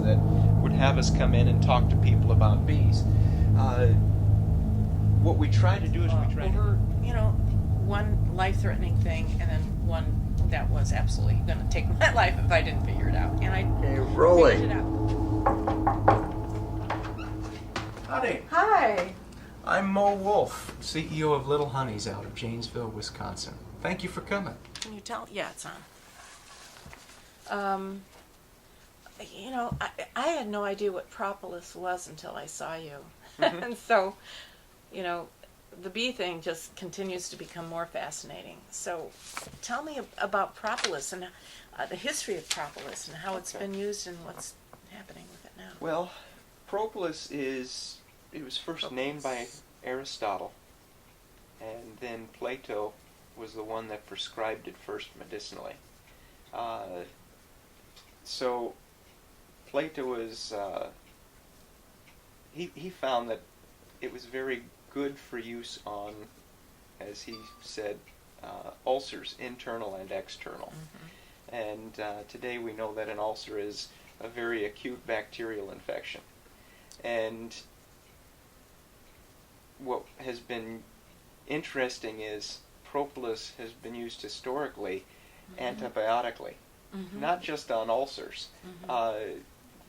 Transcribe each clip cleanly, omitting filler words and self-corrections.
that would have us come in and talk to people about bees. What we try to do is over, one life-threatening thing, and then one that was absolutely going to take my life if I didn't figure it out. And I rolling. figured it out. Howdy. Hi. I'm Mo Wolf, CEO of Little Honeys out of Janesville, Wisconsin. Thank you for coming. Can you tell? Yeah, it's on. I had no idea what propolis was until I saw you. Mm-hmm. And so, the bee thing just continues to become more fascinating. So tell me about propolis and the history of propolis and how it's been used and what's happening with it now. Well, propolis was first named by Aristotle, and then Plato was the one that prescribed it first medicinally. So Plato was, he found that it was very good for use on, as he said, ulcers, internal and external. Mm-hmm. And today we know that an ulcer is a very acute bacterial infection. And what has been interesting is propolis has been used historically antibiotically, not just on ulcers.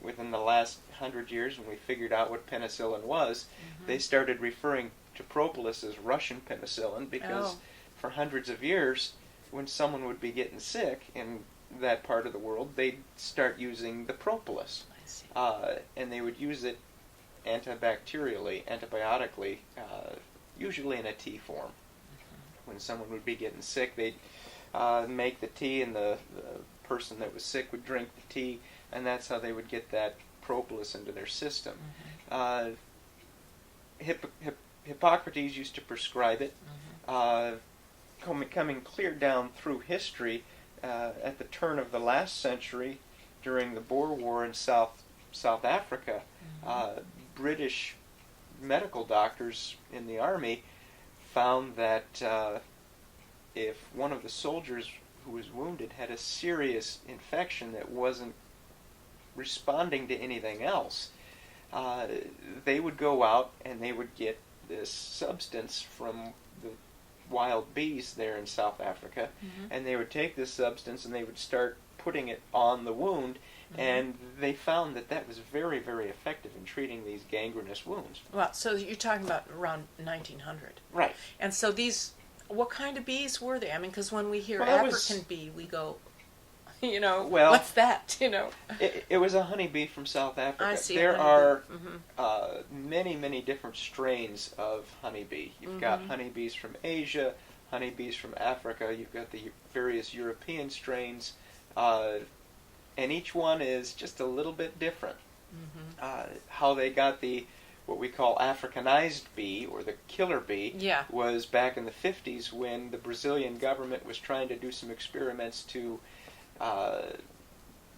Within the last 100 years, when we figured out what penicillin was, they started referring to propolis as Russian penicillin because for hundreds of years, when someone would be getting sick in that part of the world, they'd start using the propolis. And they would use it antibacterially, antibiotically, usually in a tea form. When someone would be getting sick, they'd make the tea, and the person that was sick would drink the tea, and that's how they would get that propolis into their system. Hippocrates used to prescribe it. Coming clear down through history, at the turn of the last century, during the Boer War in South Africa, British medical doctors in the army found that if one of the soldiers who was wounded had a serious infection that wasn't responding to anything else, they would go out and they would get this substance from the wild bees there in South Africa, and they would take this substance and they would start putting it on the wound, and they found that was very, very effective in treating these gangrenous wounds. Well, so you're talking about around 1900. Right. And so what kind of bees were they? I mean, because when we hear Well, African bee, we go, well, what's that? It was a honeybee from South Africa. I see. There are many, many different strains of honeybee. You've got honeybees from Asia, honeybees from Africa. You've got the various European strains, and each one is just a little bit different. How they got what we call Africanized bee, or the killer bee, was back in the 50s when the Brazilian government was trying to do some experiments to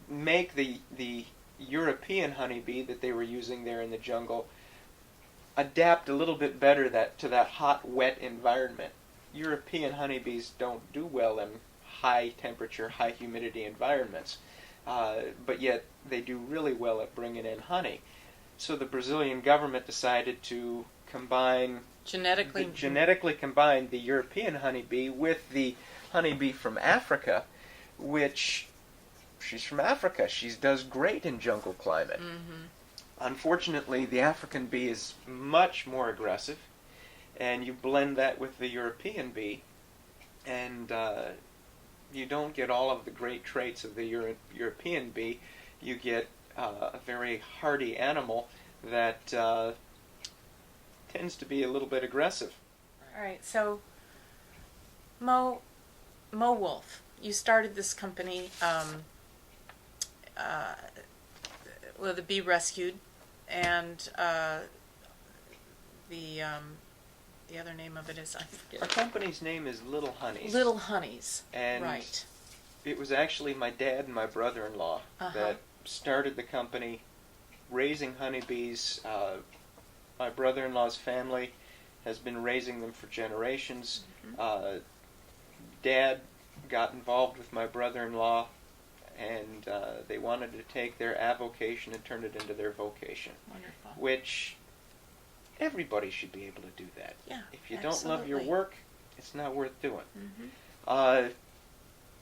make the European honeybee that they were using there in the jungle adapt a little bit better to that hot, wet environment. European honeybees don't do well in high temperature, high humidity environments, but yet they do really well at bringing in honey. So the Brazilian government decided to genetically combine the European honeybee with the honeybee from Africa, which she's from Africa. She does great in jungle climate. Unfortunately, the African bee is much more aggressive, and you blend that with the European bee, and you don't get all of the great traits of the European bee. You get a very hardy animal that tends to be a little bit aggressive. All right, so Mo Wolf, you started this company, the Bee Rescued, and the other name of it is, I forget. Our company's name is Little Honeys. Little Honeys, and right. It was actually my dad and my brother-in-law that started the company raising honeybees. My brother-in-law's family has been raising them for generations. Dad got involved with my brother-in-law and they wanted to take their avocation and turn it into their vocation. Wonderful. Which everybody should be able to do that. Yeah, if you don't love your absolutely. work, it's not worth doing.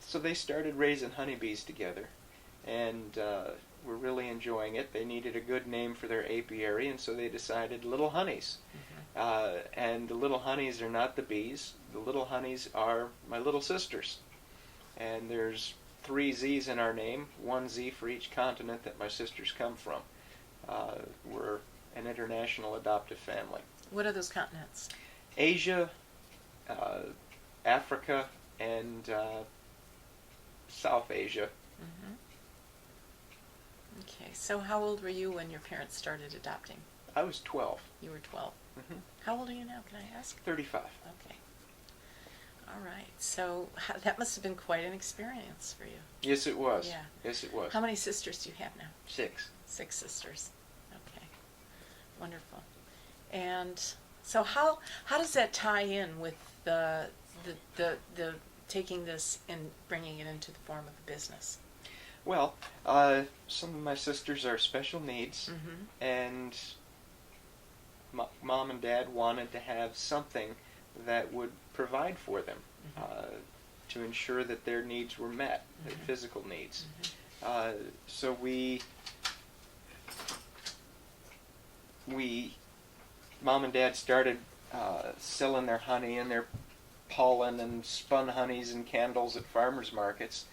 So they started raising honeybees together, and were really enjoying it. They needed a good name for their apiary, and so they decided Little Honeys. And the little honeys are not the bees. The little honeys are my little sisters. And there's 3 Z's in our name, 1 Z for each continent that my sisters come from. We're an international adoptive family. What are those continents? Asia, Africa, and South Asia. Okay, so how old were you when your parents started adopting? I was 12. You were 12. hmm How old are you now, can I ask? 35. Okay. All right, so that must have been quite an experience for you. Yes, it was. Yeah. Yes, it was. How many sisters do you have now? 6. 6 sisters. Okay, wonderful. And so how does that tie in with the taking this and bringing it into the form of a business? Well, some of my sisters are special needs, and Mom and Dad wanted to have something that would provide for them to ensure that their needs were met, their physical needs. So Mom and Dad started selling their honey and their pollen and spun honeys and candles at farmers markets.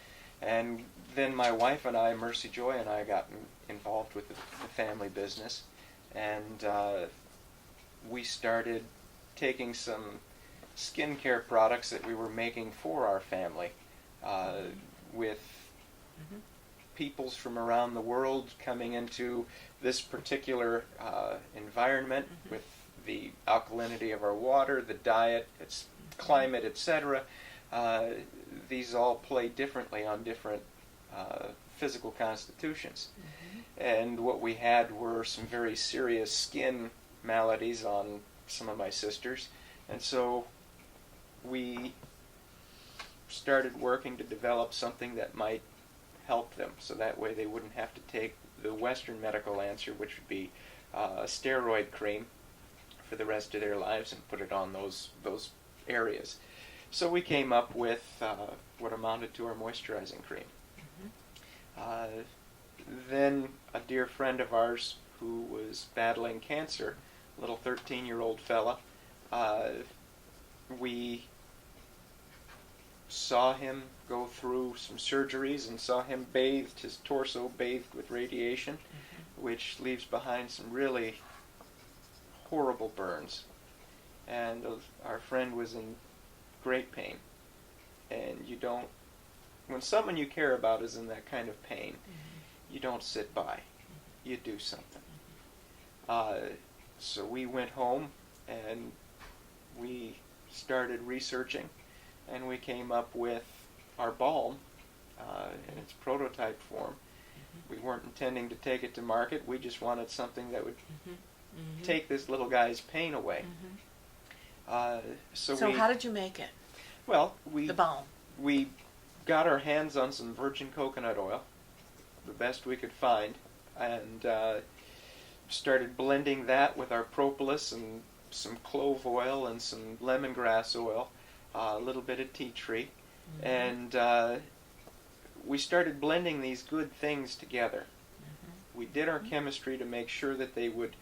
And then my wife and I, Mercy Joy and I, got involved with the family business. And we started taking some skincare products that we were making for our family with peoples from around the world coming into this particular environment with the alkalinity of our water, the diet, its climate, etc. These all play differently on different physical constitutions. And what we had were some very serious skin maladies on some of my sisters. And so we started working to develop something that might help them, so that way they wouldn't have to take the Western medical answer, which would be a steroid cream for the rest of their lives and put it on those areas. So we came up with what amounted to our moisturizing cream. Then a dear friend of ours who was battling cancer, a little 13-year-old fella, we saw him go through some surgeries and saw him bathed, his torso bathed with radiation, which leaves behind some really horrible burns. And our friend was in great pain. And when someone you care about is in that kind of pain, you don't sit by. You do something. So we went home and we started researching, and we came up with our balm in its prototype form. We weren't intending to take it to market. We just wanted something that would take this little guy's pain away. So how did you make it? Well, The balm. we got our hands on some virgin coconut oil, the best we could find, and started blending that with our propolis and some clove oil and some lemongrass oil, a little bit of tea tree, and we started blending these good things together. We did our chemistry to make sure that they would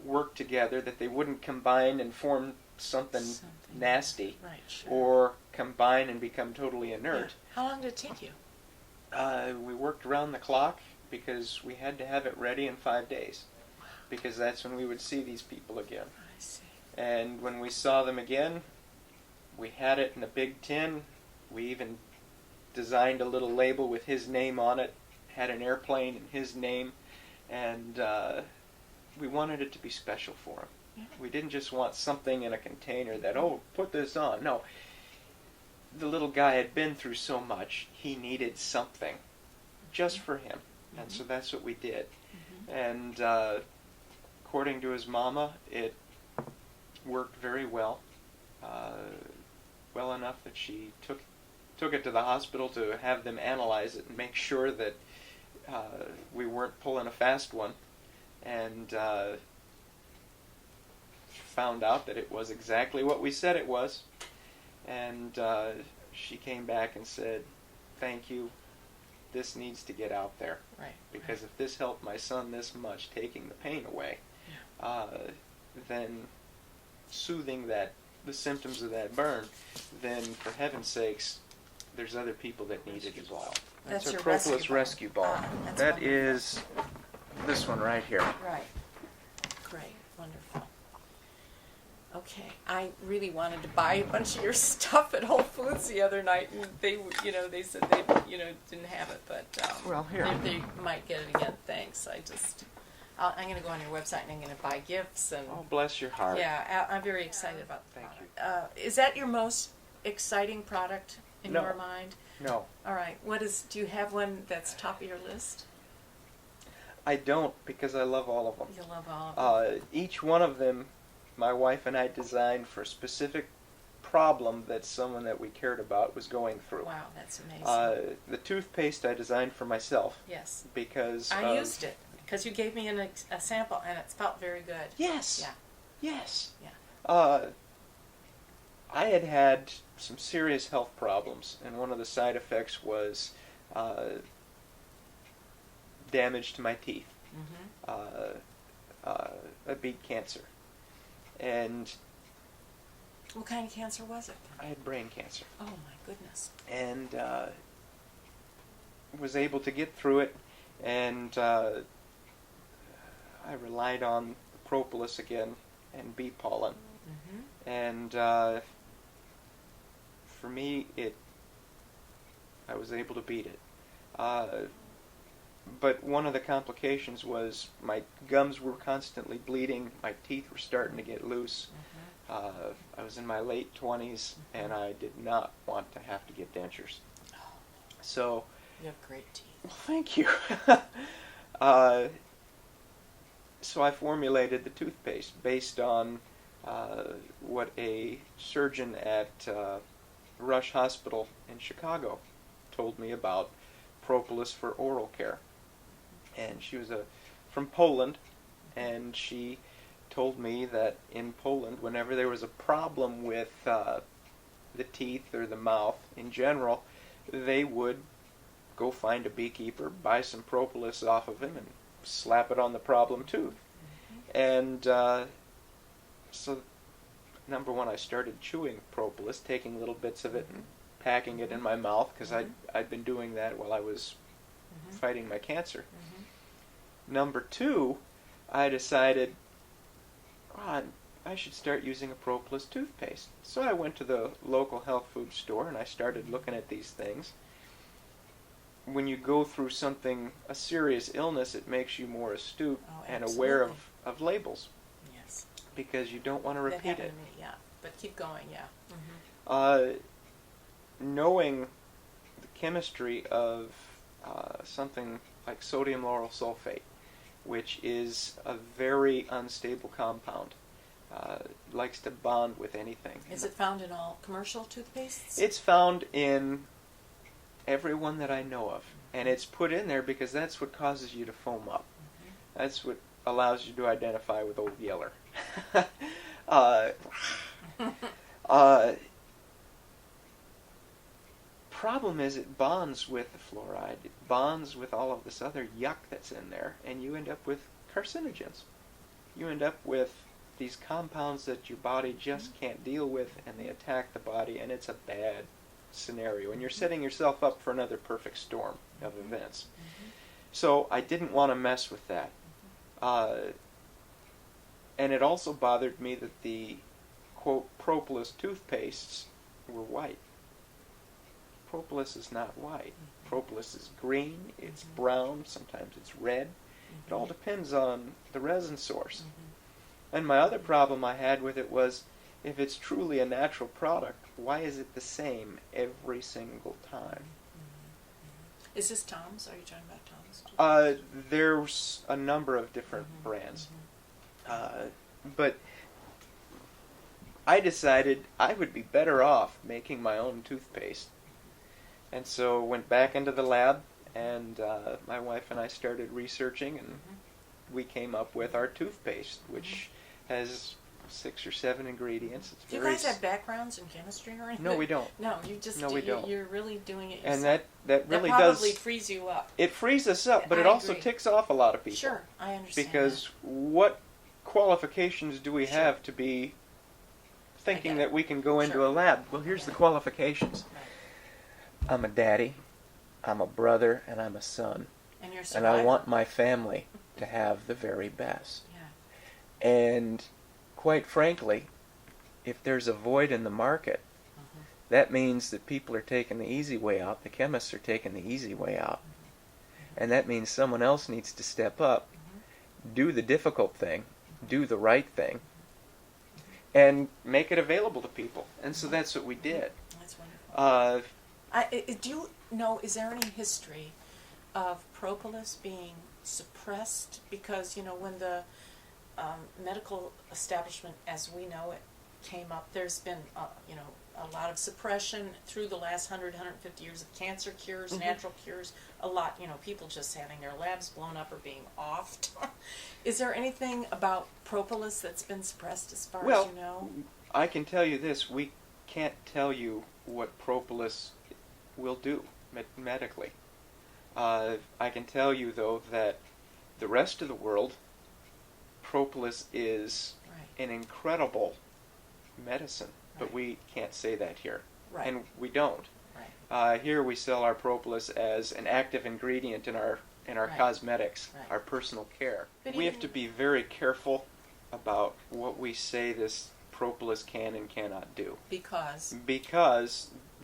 work together, that they wouldn't combine and form something nasty, Right, sure. or combine and become totally inert. Yeah. How long did it take you? We worked around the clock because we had to have it ready in 5 days, because that's when we would see these people again. I see. And when we saw them again, we had it in a big tin. We even designed a little label with his name on it, had an airplane and his name, and we wanted it to be special for him. Yeah. We didn't just want something in a container that, oh, put this on. No. The little guy had been through so much, he needed something just for him. And so that's what we did. And according to his mama, it worked very well. Well enough that she took took it to the hospital to have them analyze it and make sure that we weren't pulling a fast one, and found out that it was exactly what we said it was. And she came back and said, "Thank you. This needs to get out there." Right. Because if this helped my son this much, taking the pain away, then soothing the symptoms of that burn, then for heaven's sakes, there's other people that need it as well. That's a your Propolis rescue ball. Rescue Ball. That's That wonderful. is this one right here. Right. Great. Wonderful. Okay. I really wanted to buy a bunch of your stuff at Whole Foods the other night, and they said they, didn't have it, but Well, here. they might get it again. Thanks. I'm going to go on your website and I'm going to buy gifts and. Oh, bless your heart. Yeah, I'm very excited about the Thank product. Is that your most exciting product in No. your mind? No, All right. Do you have one that's top of your list? I don't, because I love all of them. You love all of them. Each one of them, my wife and I designed for a specific problem that someone that we cared about was going through. Wow, that's amazing. The toothpaste I designed for myself Yes. because I used it because you gave me a sample and it felt very good. Yes. Yeah. Yes. Yeah. I had some serious health problems, and one of the side effects was damage to my teeth. Mm-hmm. I beat cancer, and What kind of cancer was it? I had brain cancer, Oh my goodness. and was able to get through it, and I relied on propolis again and bee pollen, Mm-hmm. and for me, I was able to beat it. But one of the complications was my gums were constantly bleeding, my teeth were starting to get loose. Mm-hmm. I was in my late 20s, and I did not want to have to get dentures. Oh, So, you have great teeth. well, thank you. So I formulated the toothpaste based on what a surgeon at Rush Hospital in Chicago told me about propolis for oral care. And she was from Poland, and she told me that in Poland, whenever there was a problem with the teeth or the mouth in general, they would go find a beekeeper, buy some propolis off of him, and slap it on the problem tooth. And so, number one, I started chewing propolis, taking little bits of it and packing it in my mouth, because I'd been doing that while I was fighting my cancer. Number two, I decided, I should start using a propolis toothpaste. So I went to the local health food store and I started looking at these things. When you go through a serious illness, it makes you more astute and aware of labels, Yes. because you don't want to That repeat happened it. to me, yeah. But keep going, yeah. Knowing the chemistry of something like sodium lauryl sulfate, which is a very unstable compound, likes to bond with anything. Is it found in all commercial toothpastes? It's found in every one that I know of, and it's put in there because that's what causes you to foam up. That's what allows you to identify with Old Yeller. Problem is, it bonds with the fluoride. It bonds with all of this other yuck that's in there, and you end up with carcinogens. You end up with these compounds that your body just can't deal with, and they attack the body, and it's a bad scenario. And you're setting yourself up for another perfect storm of events. So I didn't want to mess with that. And it also bothered me that the, quote, propolis toothpastes were white. Propolis is not white. Propolis is green, it's brown, sometimes it's red. It all depends on the resin source. And my other problem I had with it was, if it's truly a natural product, why is it the same every single time? Is this Tom's? Are you talking about Tom's? There's a number of different brands. But I decided I would be better off making my own toothpaste And so went back into the lab, and my wife and I started researching, and we came up with our toothpaste, which has 6 or 7 ingredients. It's Do you guys have backgrounds in chemistry or anything? No, we don't. No, you just we don't. You're really doing it yourself. And that really that probably does. frees you up. It frees us up, but I it also agree. ticks off a lot of people. Sure, I understand. Because what qualifications do we Sure. have to be thinking get it. that we can go into Sure. a lab? Well, here's the qualifications. Right. I'm a daddy, I'm a brother, and I'm a son. And you're a And survivor. I want my family to have the very best. Yeah. And quite frankly, if there's a void in the market, that means that people are taking the easy way out, the chemists are taking the easy way out. And that means someone else needs to step up, do the difficult thing, do the right thing, and make it available to people. And so that's what we did. That's wonderful. Uh, Do you know, is there any history of propolis being suppressed? Because, when the medical establishment as we know it came up, there's been, a lot of suppression through the last 150 years of cancer cures, natural cures, a lot, people just having their labs blown up or being offed. Is there anything about propolis that's been suppressed as far as you know? I can tell you this, we can't tell you what propolis will do medically. I can tell you, though, that the rest of the world, propolis is Right. an incredible medicine, but Right. we can't say that here. Right. And we don't. Right. Here we sell our propolis as an active ingredient in our Right. cosmetics, Right. our personal care. But We have even- to be very careful about what we say this propolis can and cannot do. Because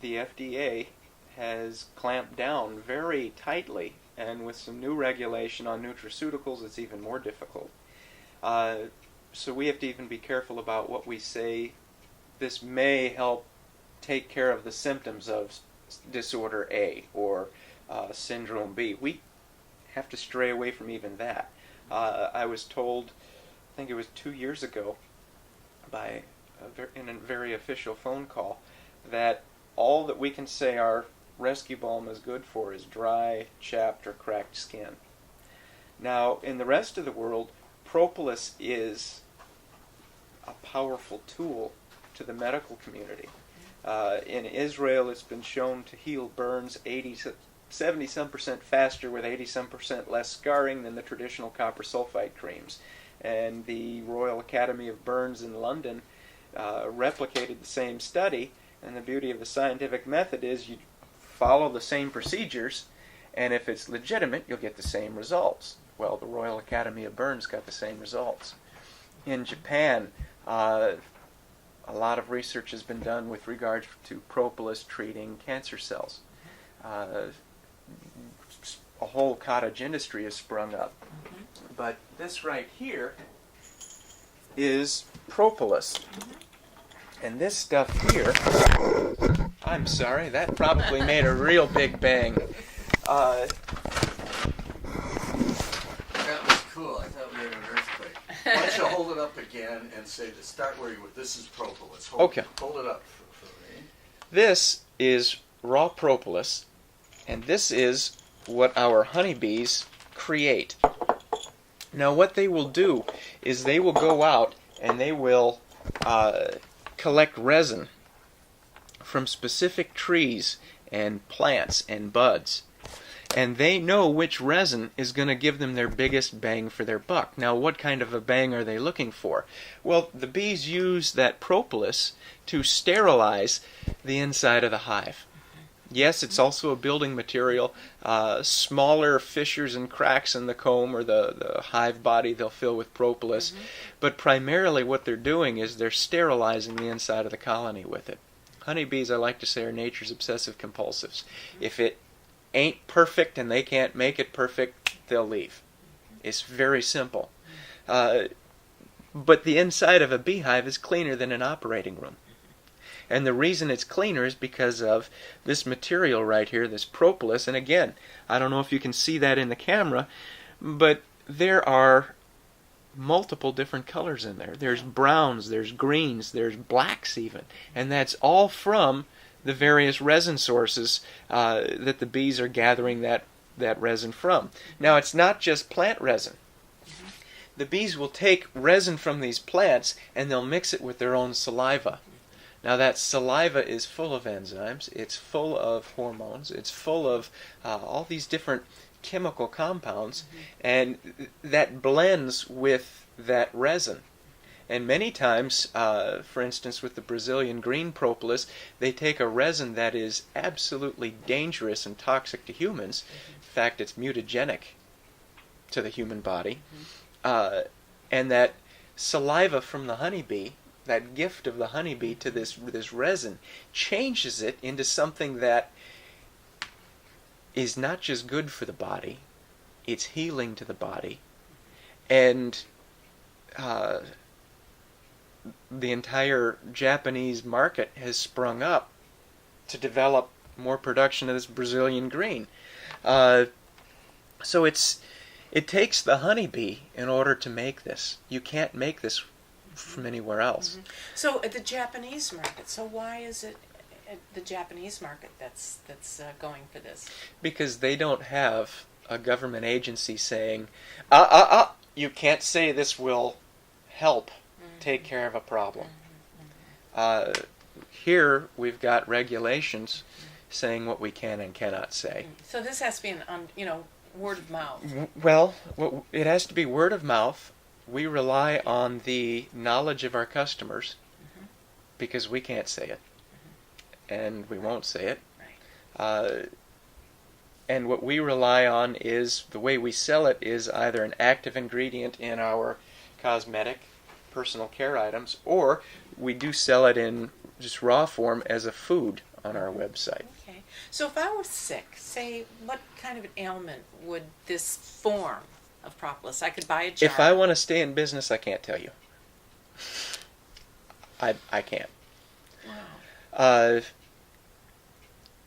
The FDA has clamped down very tightly, and with some new regulation on nutraceuticals, it's even more difficult. So we have to even be careful about what we say. This may help take care of the symptoms of disorder A or syndrome B. We have to stray away from even that. I was told, I think it was 2 years ago, in a very official phone call, that all that we can say our rescue balm is good for is dry, chapped, or cracked skin. Now, in the rest of the world, propolis is a powerful tool to the medical community. In Israel, it's been shown to heal burns 70-some% faster with 80-some% less scarring than the traditional copper sulfite creams. And the Royal Academy of Burns in London replicated the same study, and the beauty of the scientific method is you follow the same procedures, and if it's legitimate, you'll get the same results. Well, the Royal Academy of Burns got the same results. In Japan, a lot of research has been done with regard to propolis treating cancer cells. A whole cottage industry has sprung up. But this right here is propolis. And this stuff here, I'm sorry, that probably made a real big bang. That was cool. I thought we had an earthquake. Why don't you hold it up again and say, start where you were. This is propolis. Okay. Hold it up for me. This is raw propolis, and this is what our honeybees create. Now what they will do is they will go out and they will collect resin from specific trees and plants and buds. And they know which resin is going to give them their biggest bang for their buck. Now, what kind of a bang are they looking for? Well, the bees use that propolis to sterilize the inside of the hive. Yes, it's also a building material. Smaller fissures and cracks in the comb or the hive body they'll fill with propolis. But primarily what they're doing is they're sterilizing the inside of the colony with it. Honeybees, I like to say, are nature's obsessive compulsives. If it ain't perfect and they can't make it perfect, they'll leave. It's very simple. But the inside of a beehive is cleaner than an operating room. And the reason it's cleaner is because of this material right here, this propolis. And again, I don't know if you can see that in the camera, but there are multiple different colors in there. There's browns, there's greens, there's blacks even. And that's all from the various resin sources that the bees are gathering that resin from. Now, it's not just plant resin. The bees will take resin from these plants and they'll mix it with their own saliva. Now, that saliva is full of enzymes, it's full of hormones, it's full of all these different chemical compounds, and that blends with that resin. And many times, for instance, with the Brazilian green propolis, they take a resin that is absolutely dangerous and toxic to humans. In fact, it's mutagenic to the human body. And that saliva from the honeybee, that gift of the honeybee to this resin, changes it into something that is not just good for the body, it's healing to the body. And the entire Japanese market has sprung up to develop more production of this Brazilian green. So it takes the honeybee in order to make this. You can't make this from anywhere else. So at the Japanese market, so why is it at the Japanese market that's going for this? Because they don't have a government agency saying, you can't say this will help take care of a problem. Here we've got regulations saying what we can and cannot say. So this has to be word of mouth. Well, it has to be word of mouth. We rely on the knowledge of our customers because we can't say it, and we won't say it. Right. And what we rely on is the way we sell it is either an active ingredient in our cosmetic, personal care items, or we do sell it in just raw form as a food on our website. Okay. So if I was sick, say, what kind of an ailment would this form of propolis? I could buy a jar. If I want to stay in business, I can't tell you. I can't. Wow.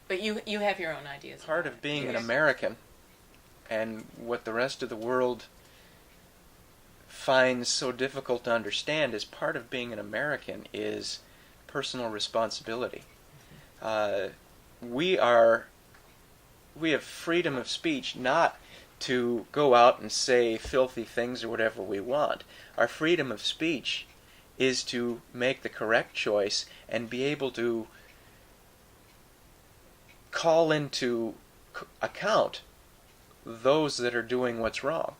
But you have your own ideas. Part of being an American and what the rest of the world finds so difficult to understand is part of being an American is personal responsibility. We have freedom of speech not to go out and say filthy things or whatever we want. Our freedom of speech is to make the correct choice and be able to call into account those that are doing what's wrong.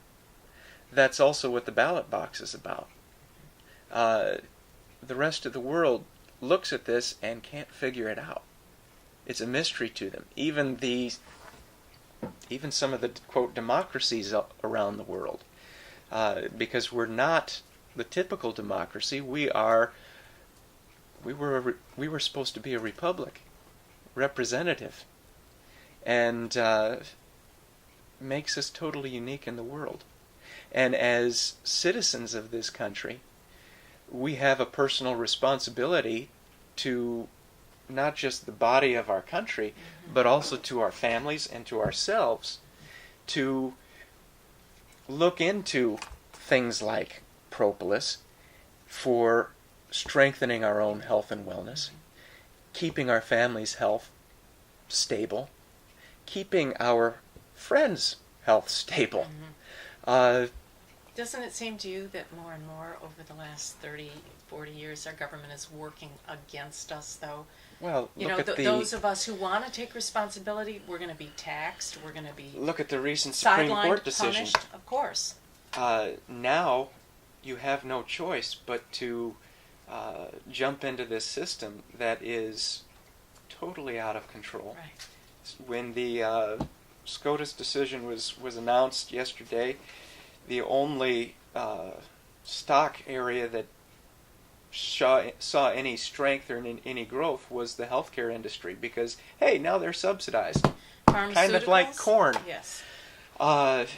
That's also what the ballot box is about. The rest of the world looks at this and can't figure it out. It's a mystery to them. Even some of the quote democracies around the world, because we're not the typical democracy. We were supposed to be a republic, representative, and makes us totally unique in the world. And as citizens of this country, we have a personal responsibility to not just the body of our country, but also to our families and to ourselves to look into things like propolis for strengthening our own health and wellness, keeping our family's health stable, keeping our friends' health stable. Doesn't it seem to you that more and more over the last 30, 40 years our government is working against us, though? Well, those of us who want to take responsibility, we're going to be taxed, we're going to be look at the recent Supreme Court decision. Punished, of course. Now you have no choice but to jump into this system that is totally out of control. Right. When the SCOTUS decision was announced yesterday, the only stock area that saw any strength or any growth was the healthcare industry because, hey, now they're subsidized. Kind of like corn. Yes.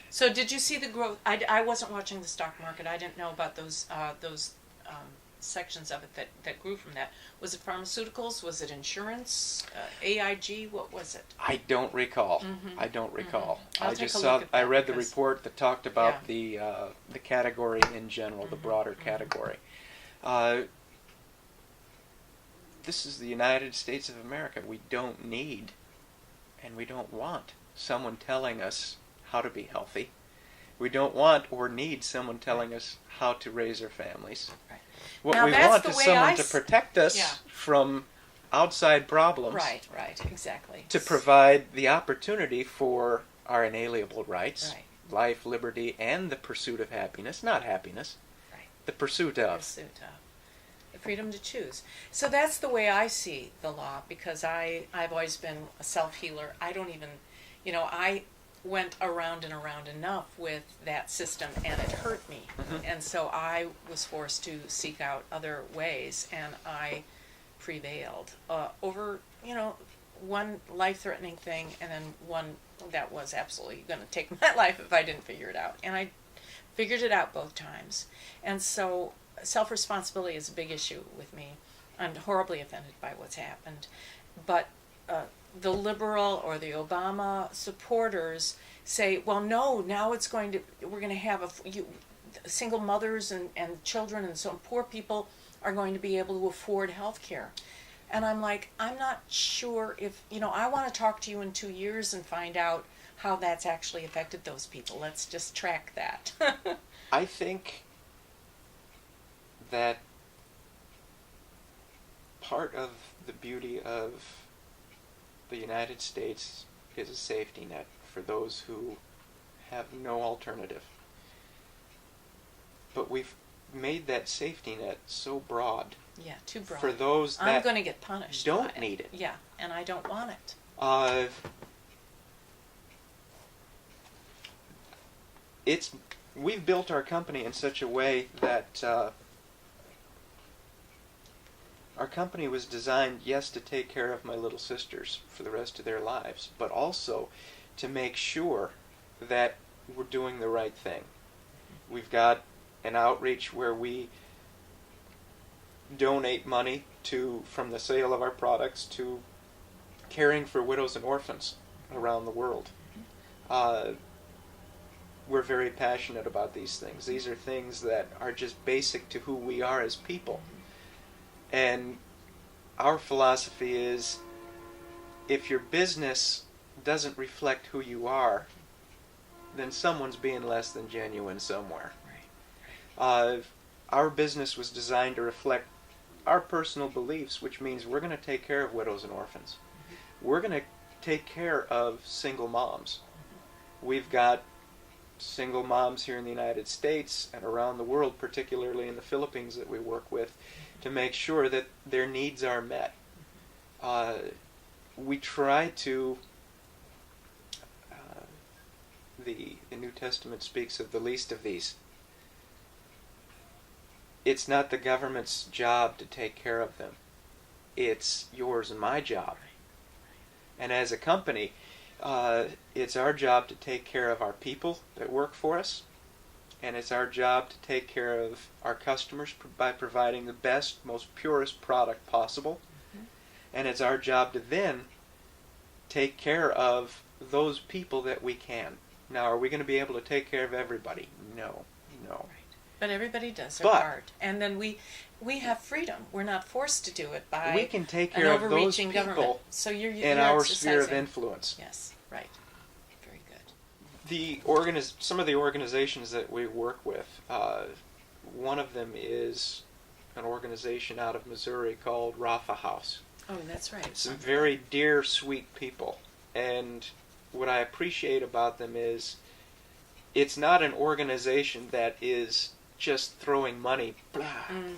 So did you see the growth? I wasn't watching the stock market. I didn't know about those sections of it that grew from that. Was it pharmaceuticals? Was it insurance? AIG? What was it? I don't recall. I don't recall. I'll I take just a saw. look at I that read the because- report that talked about the category in general, the broader category. this is the United States of America. We don't need and we don't want someone telling us how to be healthy. We don't want or need someone telling us how to raise our families. Right. What Now, we that's want the is way someone I to s- protect us Yeah. from outside problems, Right, exactly. to provide the opportunity for our inalienable rights, Right. life, liberty, and the pursuit of happiness, not happiness, Right. the pursuit of. Pursuit of. The freedom to choose. So that's the way I see the law, because I've always been a self-healer. I don't even, I went around and around enough with that system, and it hurt me. And so I was forced to seek out other ways, and I prevailed over, one life-threatening thing, and then one that was absolutely going to take my life if I didn't figure it out. And I figured it out both times. And so self-responsibility is a big issue with me. I'm horribly offended by what's happened. But the liberal or the Obama supporters say, well, no, now we're going to have single mothers and children and so poor people are going to be able to afford health care. And I'm like, I'm not sure if, I want to talk to you in 2 years and find out how that's actually affected those people. Let's just track that. I think that part of the beauty of the United States is a safety net for those who have no alternative. But we've made that safety net so broad Yeah, too broad. for those I'm that going to get punished. don't by it. need it. Yeah, and I don't want it. We've built our company in such a way that our company was designed, yes, to take care of my little sisters for the rest of their lives, but also to make sure that we're doing the right thing. We've got an outreach where we donate money from the sale of our products to caring for widows and orphans around the world. We're very passionate about these things. These are things that are just basic to who we are as people. And our philosophy is, if your business doesn't reflect who you are, then someone's being less than genuine somewhere. Our business was designed to reflect our personal beliefs, which means we're going to take care of widows and orphans. We're going to take care of single moms. We've got single moms here in the United States and around the world, particularly in the Philippines that we work with, to make sure that their needs are met. We try to, the New Testament speaks of the least of these. It's not the government's job to take care of them. It's yours and my job. And as a company, it's our job to take care of our people that work for us, and it's our job to take care of our customers by providing the best, most purest product possible. And it's our job to then take care of those people that we can. Now, are we going to be able to take care of everybody? No. But everybody does their But- part. And then we have freedom. We're not forced to do it by We can take an care of those overreaching people government. So you're in our sphere of exercising- influence. Yes, right. Very good. Some of the organizations that we work with, one of them is an organization out of Missouri called Rafa House. Oh, that's right. Some very dear, sweet people. And what I appreciate about them is it's not an organization that is just throwing money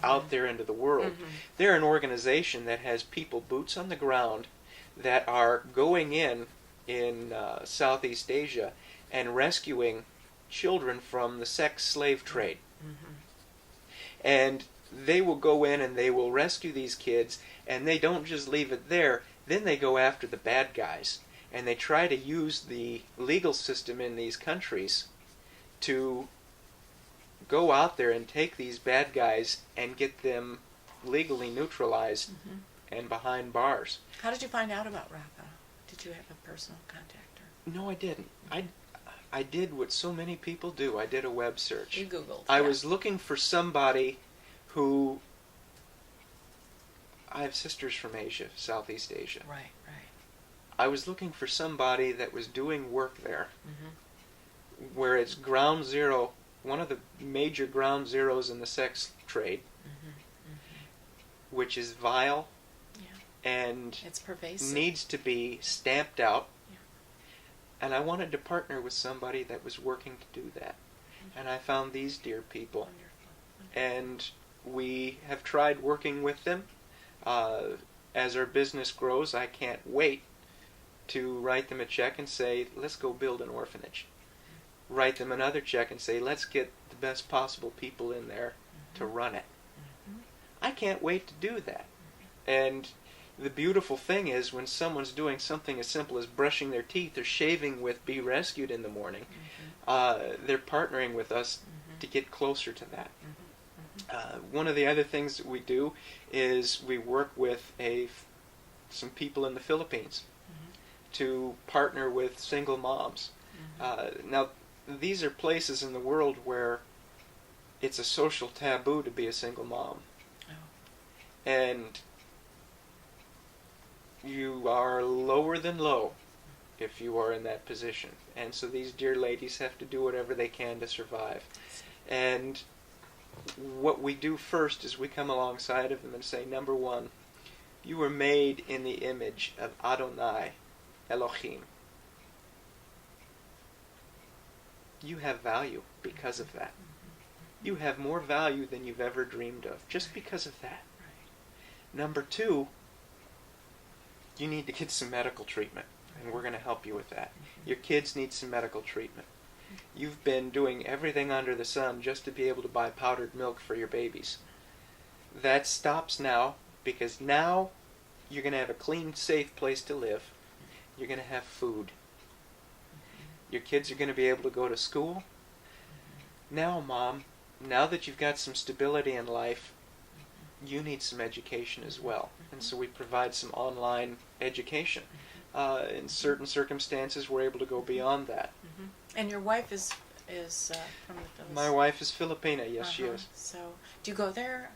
out there into the world. They're an organization that has people boots on the ground that are going in Southeast Asia and rescuing children from the sex slave trade. And they will go in and they will rescue these kids, and they don't just leave it there. Then they go after the bad guys, and they try to use the legal system in these countries to go out there and take these bad guys and get them legally neutralized and behind bars. How did you find out about Rafa? Did you have a personal contact? No, I didn't. I did what so many people do. I did a web search. You Googled. I yeah. was looking for somebody who I have sisters from Asia, Southeast Asia. Right, right. I was looking for somebody that was doing work there Mm-hmm. where it's ground zero, one of the major ground zeros in the sex trade, Mm-hmm. Mm-hmm. which is vile Yeah. and It's pervasive. needs to be stamped out. Yeah. And I wanted to partner with somebody that was working to do that. And I found these dear people. Wonderful. And we have tried working with them. As our business grows, I can't wait to write them a check and say, let's go build an orphanage. Write them another check and say, let's get the best possible people in there to run it. Mhm. I can't wait to do that. And the beautiful thing is when someone's doing something as simple as brushing their teeth or shaving with Be Rescued in the morning, they're partnering with us to get closer to that. One of the other things that we do is we work with some people in the Philippines to partner with single moms. Now, these are places in the world where it's a social taboo to be a single mom. Oh. And you are lower than low if you are in that position. And so these dear ladies have to do whatever they can to survive. And what we do first is we come alongside of them and say, number one, you were made in the image of Adonai, Elohim. You have value because of that. You have more value than you've ever dreamed of just because of that. Number two, you need to get some medical treatment, and we're going to help you with that. Your kids need some medical treatment. You've been doing everything under the sun just to be able to buy powdered milk for your babies. That stops now, because now you're going to have a clean, safe place to live. You're going to have food. Your kids are going to be able to go to school. Now, Mom, now that you've got some stability in life, you need some education as well. And so we provide some online education. In certain circumstances, we're able to go beyond that. And your wife is from the Philippines? My wife is Filipina, yes, she is. So, do you go there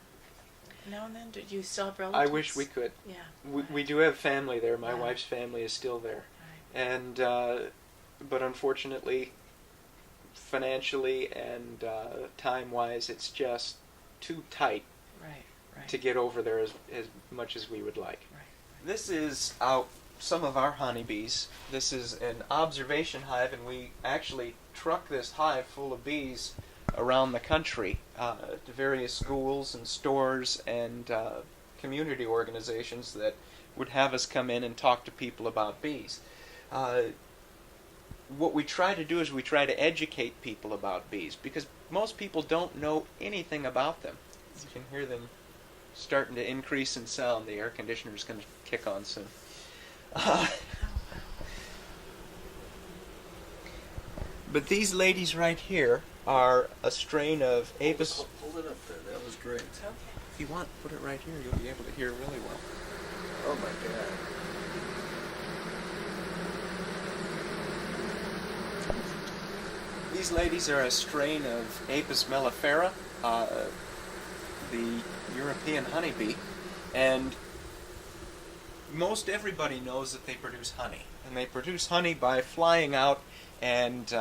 now and then? Do you still have I relatives? wish we could. Yeah. We do have family there. My Yeah. wife's family is still there. Right. And but unfortunately, financially and time-wise, it's just too tight Right. Right. to get over there as much as we would like. Right. This is some of our honeybees. This is an observation hive, and we actually truck this hive full of bees around the country to various schools and stores and community organizations that would have us come in and talk to people about bees. What we try to do is we try to educate people about bees, because most people don't know anything about them. You can hear them starting to increase in sound. The air conditioner is going to kick on soon. But these ladies right here are a strain of Apis. Hold it up there. That was great. Okay. If you want, put it right here. You'll be able to hear really well. Oh my God. These ladies are a strain of Apis mellifera, the European honeybee, and most everybody knows that they produce honey. And they produce honey by flying out and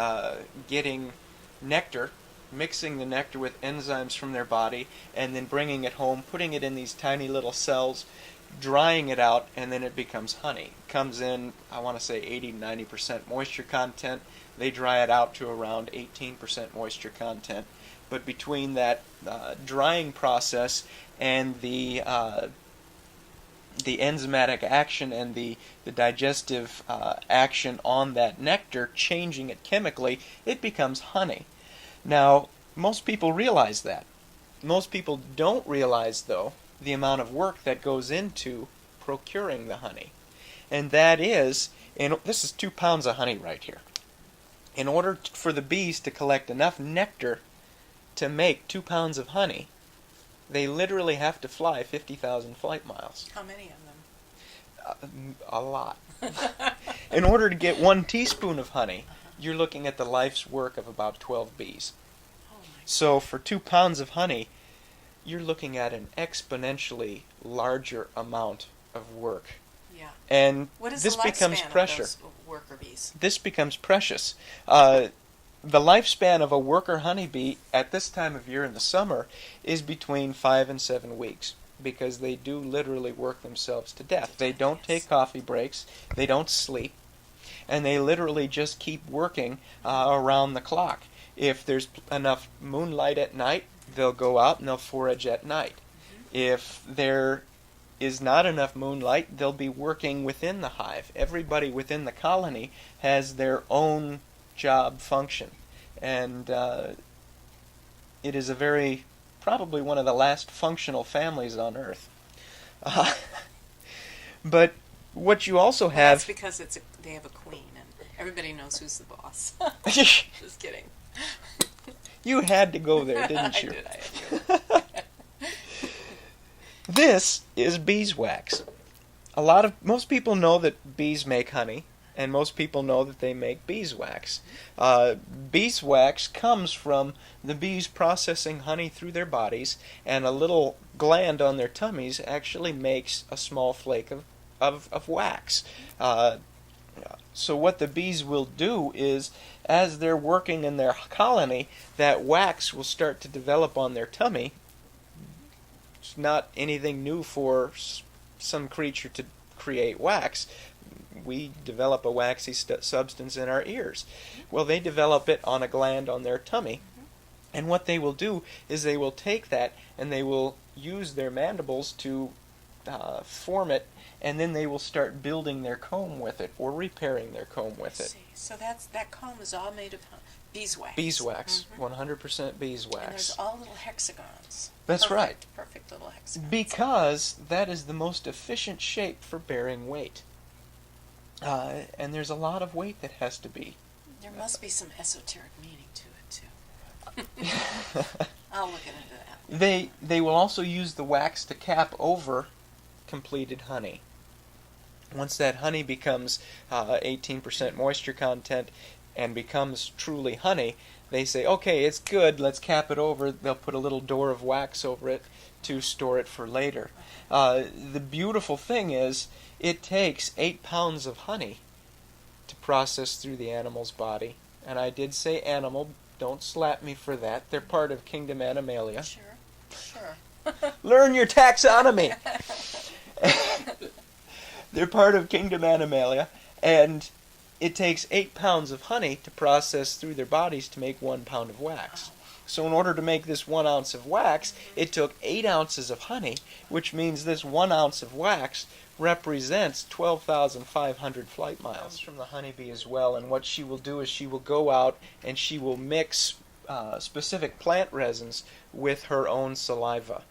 getting nectar, mixing the nectar with enzymes from their body, and then bringing it home, putting it in these tiny little cells, drying it out, and then it becomes honey. It comes in, I want to say 80-90% moisture content. They dry it out to around 18% moisture content. But between that drying process and the enzymatic action and the digestive action on that nectar, changing it chemically, it becomes honey. Now, most people realize that. Most people don't realize, though, the amount of work that goes into procuring the honey. And that is, this is 2 pounds of honey right here. In order for the bees to collect enough nectar to make 2 pounds of honey, they literally have to fly 50,000 flight miles. How many of them? A lot. In order to get 1 teaspoon of honey, you're looking at the life's work of about 12 bees. Oh my. So for 2 pounds of honey, you're looking at an exponentially larger amount of work. Yeah. And What is this the becomes lifespan pressure. of those worker bees? This becomes precious. The lifespan of a worker honeybee at this time of year in the summer is between 5 and 7 weeks, because they do literally work themselves to death. They don't take coffee breaks, they don't sleep, and they literally just keep working around the clock. If there's enough moonlight at night, they'll go out and they'll forage at night. If there is not enough moonlight, they'll be working within the hive. Everybody within the colony has their own job function, and it is probably one of the last functional families on Earth. But what you also That's have... because they have a queen, and everybody knows who's the boss. Just kidding. You had to go there, didn't you? I did. I had to. This is beeswax. Most people know that bees make honey, and most people know that they make beeswax. Beeswax comes from the bees processing honey through their bodies, and a little gland on their tummies actually makes a small flake of wax. So what the bees will do is, as they're working in their colony, that wax will start to develop on their tummy. It's not anything new for some creature to create wax. We develop a waxy substance in our ears. Well, they develop it on a gland on their tummy. And what they will do is they will take that and they will use their mandibles to form it, and then they will start building their comb with it or repairing their comb with it. See. So that comb is all made of beeswax. Beeswax, 100% beeswax. And there's all little hexagons. That's Perfect, right. Perfect little hexagons. Because that is the most efficient shape for bearing weight. And there's a lot of weight that has to be. There must be some esoteric meaning to it, too. I'll look into that. They will also use the wax to cap over completed honey. Once that honey becomes 18% moisture content and becomes truly honey, they say, okay, it's good, let's cap it over. They'll put a little door of wax over it to store it for later. The beautiful thing is, it takes 8 pounds of honey to process through the animal's body. And I did say animal, don't slap me for that. They're part of kingdom Animalia. Sure. Learn your taxonomy! They're part of kingdom Animalia, and it takes 8 pounds of honey to process through their bodies to make 1 pound of wax. So in order to make this 1 ounce of wax, it took 8 ounces of honey, which means this 1 ounce of wax represents 12,500 flight miles from the honeybee as well. And what she will do is she will go out and she will mix specific plant resins with her own saliva.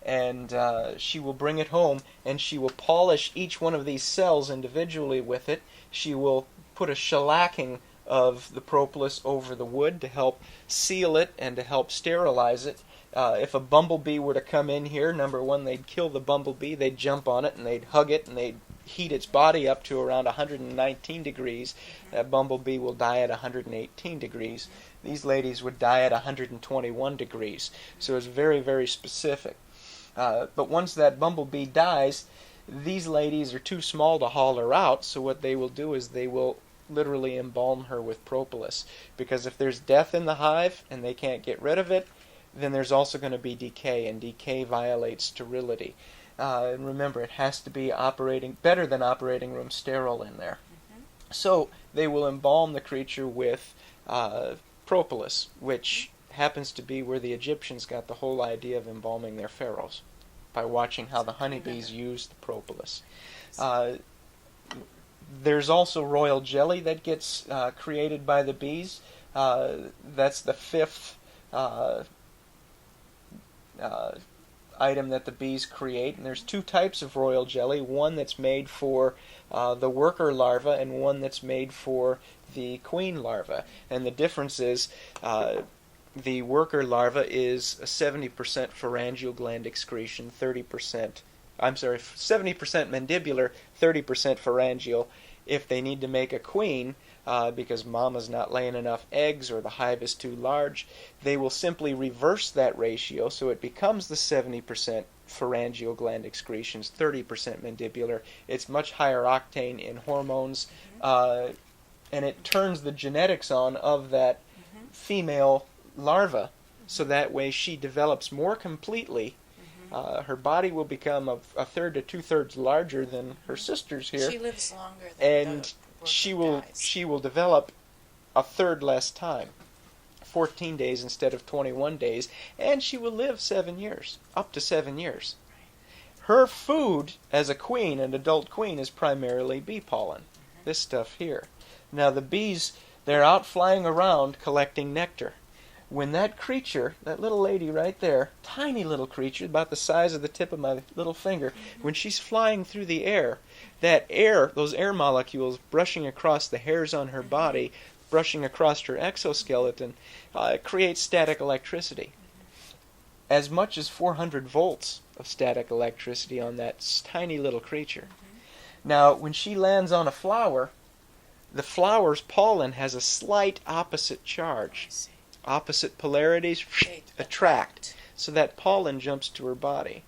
And she will bring it home and she will polish each one of these cells individually with it. She will put a shellacking of the propolis over the wood to help seal it and to help sterilize it. If a bumblebee were to come in here, number one, they'd kill the bumblebee, they'd jump on it and they'd hug it and they'd heat its body up to around 119 degrees. That bumblebee will die at 118 degrees. These ladies would die at 121 degrees. So it's very, very specific. But once that bumblebee dies, these ladies are too small to haul her out, so what they will do is they will literally embalm her with propolis. Because if there's death in the hive and they can't get rid of it, then there's also going to be decay, and decay violates sterility. And remember, it has to be better than operating room sterile in there. So they will embalm the creature with propolis, which happens to be where the Egyptians got the whole idea of embalming their pharaohs, by watching how the honeybees used the propolis. There's also royal jelly that gets created by the bees. That's the fifth item that the bees create. And there's 2 types of royal jelly, one that's made for the worker larva and one that's made for the queen larva. And the difference is the worker larva is a 70% pharyngeal gland excretion, 70% mandibular, 30% pharyngeal. If they need to make a queen, because mama's not laying enough eggs or the hive is too large. They will simply reverse that ratio so it becomes the 70% pharyngeal gland excretions, 30% mandibular. It's much higher octane in hormones, and it turns the genetics on of that female larva, so that way she develops more completely. Her body will become a third to 2/3 larger than her sisters here, She lives longer than and the she worker will dies. she will develop a third less time, 14 days instead of 21 days, and she will live 7 years, up to 7 years. Her food as a queen, an adult queen, is primarily bee pollen, this stuff here. Now the bees, they're out flying around collecting nectar. When that creature, that little lady right there, tiny little creature, about the size of the tip of my little finger, when she's flying through the air, that air, those air molecules brushing across the hairs on her body, brushing across her exoskeleton, creates static electricity. As much as 400 volts of static electricity on that tiny little creature. Now, when she lands on a flower, the flower's pollen has a slight opposite charge. I see. Opposite polarities They attract, so that pollen jumps to her body.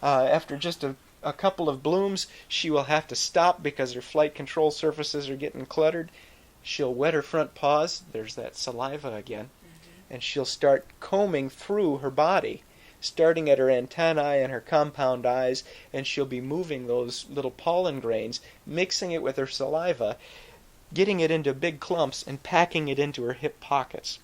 After just a couple of blooms, she will have to stop because her flight control surfaces are getting cluttered. She'll wet her front paws, there's that saliva again, and she'll start combing through her body, starting at her antennae and her compound eyes, and she'll be moving those little pollen grains, mixing it with her saliva, getting it into big clumps, and packing it into her hip pockets.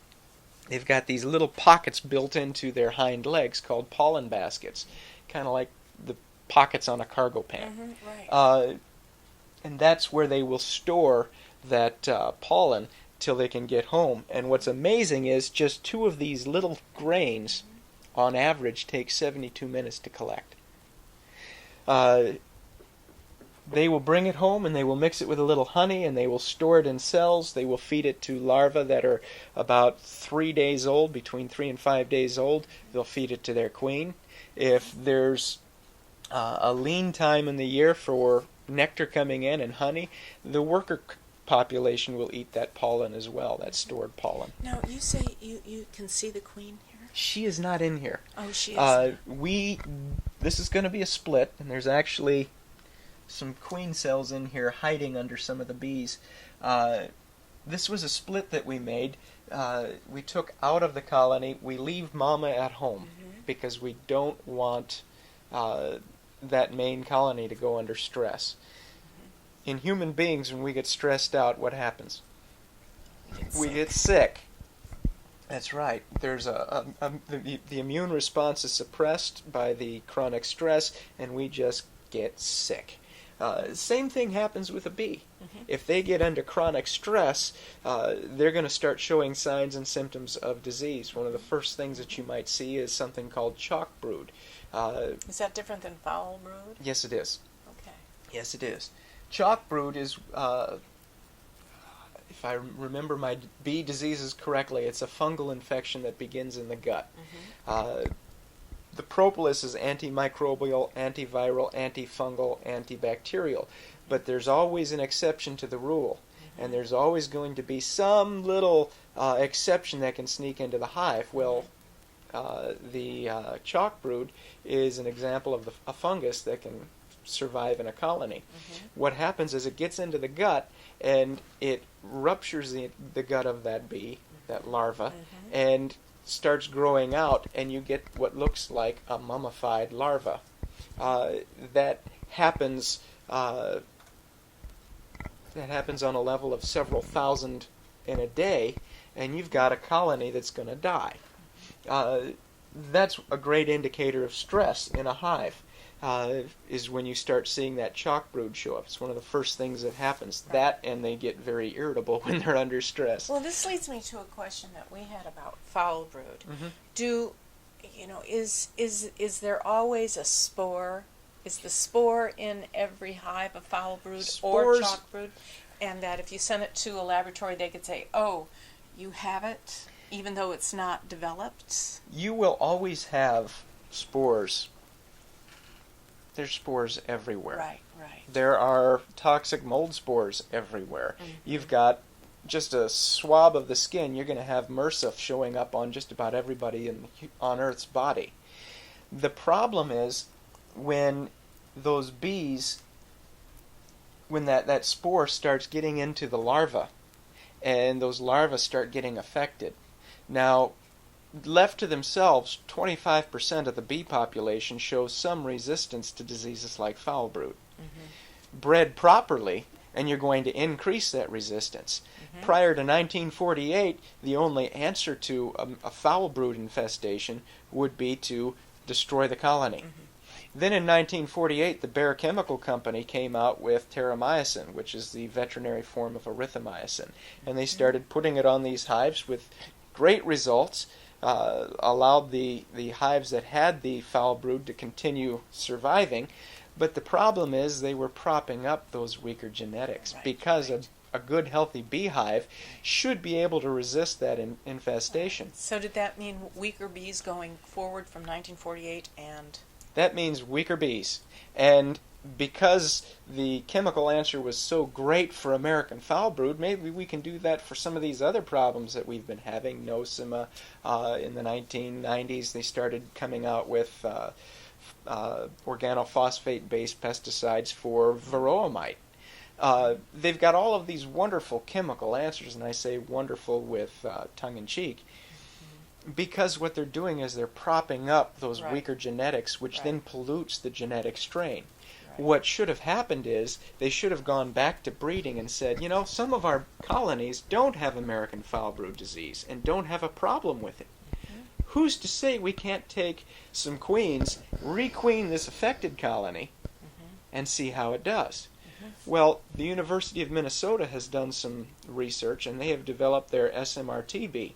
They've got these little pockets built into their hind legs called pollen baskets, kind of like the pockets on a cargo pant. Right. And that's where they will store that pollen till they can get home. And what's amazing is just 2 of these little grains, on average, take 72 minutes to collect. They will bring it home and they will mix it with a little honey and they will store it in cells. They will feed it to larvae that are about 3 days old, between 3 and 5 days old. They'll feed it to their queen. If there's a lean time in the year for nectar coming in and honey, the worker population will eat that pollen as well, that stored pollen. Now, you say you can see the queen here? She is not in here. Oh, she is. This is going to be a split, and there's actually some queen cells in here hiding under some of the bees. This was a split that we made. We took out of the colony. We leave mama at home because we don't want that main colony to go under stress. In human beings, when we get stressed out, what happens? We get sick. That's right. There's the immune response is suppressed by the chronic stress, and we just get sick. Same thing happens with a bee. If they get under chronic stress, they're going to start showing signs and symptoms of disease. One of the first things that you might see is something called chalk brood. Is that different than foul brood? Yes, it is. Okay. Yes, it is. Chalk brood is, if I remember my bee diseases correctly, it's a fungal infection that begins in the gut. The propolis is antimicrobial, antiviral, antifungal, antibacterial. But there's always an exception to the rule. And there's always going to be some little exception that can sneak into the hive. Well, the chalk brood is an example of a fungus that can survive in a colony. What happens is it gets into the gut and it ruptures the gut of that bee, that larva, and starts growing out, and you get what looks like a mummified larva. That happens on a level of several thousand in a day, and you've got a colony that's going to die. That's a great indicator of stress in a hive, is when you start seeing that chalk brood show up. It's one of the first things that happens. Right. That, and they get very irritable when they're under stress. Well, this leads me to a question that we had about foul brood. Is there always a spore? Is the spore in every hive of foul brood or chalk brood? And that if you send it to a laboratory, they could say, "Oh, you have it," even though it's not developed? You will always have spores. There's spores everywhere. Right. There are toxic mold spores everywhere. You've got just a swab of the skin, you're going to have MRSA showing up on just about everybody on Earth's body. The problem is when those bees, when that spore starts getting into the larva, and those larvae start getting affected. Now, left to themselves, 25% of the bee population shows some resistance to diseases like foul brood. Bred properly, and you're going to increase that resistance. Prior to 1948, the only answer to a foul brood infestation would be to destroy the colony. Then in 1948, the Bayer Chemical Company came out with terramycin, which is the veterinary form of erythromycin. And they started putting it on these hives with great results, allowed the hives that had the foul brood to continue surviving. But the problem is they were propping up those weaker genetics, because a good, healthy beehive should be able to resist that infestation. So did that mean weaker bees going forward from 1948 and... That means weaker bees. And because the chemical answer was so great for American foul brood, maybe we can do that for some of these other problems that we've been having. Nosema, in the 1990s, they started coming out with organophosphate-based pesticides for varroa mite. They've got all of these wonderful chemical answers, and I say wonderful with tongue-in-cheek, because what they're doing is they're propping up those weaker genetics, which then pollutes the genetic strain. What should have happened is they should have gone back to breeding and said, you know, some of our colonies don't have American foul brood disease and don't have a problem with it. Who's to say we can't take some queens, requeen this affected colony, and see how it does? Well, the University of Minnesota has done some research, and they have developed their SMRT bee,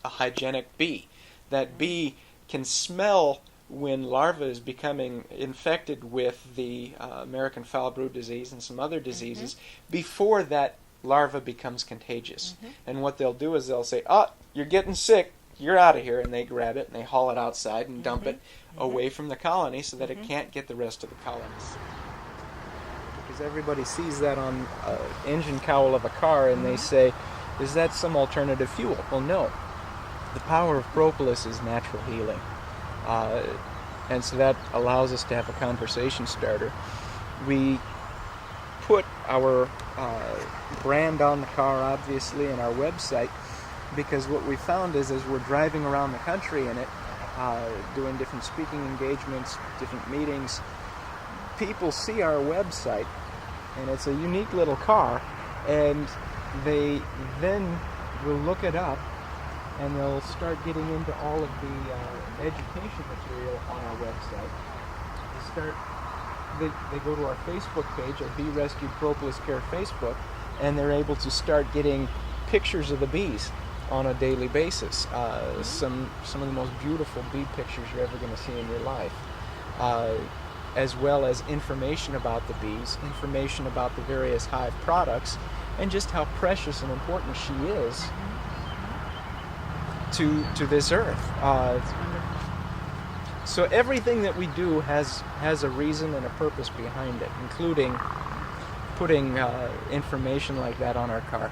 a hygienic bee. That bee can smell when larva is becoming infected with the American foul brood disease and some other diseases before that larva becomes contagious. And what they'll do is they'll say, oh, you're getting sick, you're out of here, and they grab it and they haul it outside and dump it away from the colony so that it can't get the rest of the colonies. Because everybody sees that on an engine cowl of a car and they say, is that some alternative fuel? Well, no. The power of propolis is natural healing. And so that allows us to have a conversation starter. We put our brand on the car, obviously, and our website, because what we found is as we're driving around the country in it, doing different speaking engagements, different meetings, people see our website, and it's a unique little car, and they then will look it up, and they'll start getting into all of the education material on our website. They go to our Facebook page, our Bee Rescue Propolis Care Facebook, and they're able to start getting pictures of the bees on a daily basis. Some of the most beautiful bee pictures you're ever going to see in your life. As well as information about the bees, information about the various hive products, and just how precious and important she is to this earth. So everything that we do has a reason and a purpose behind it, including putting information like that on our car.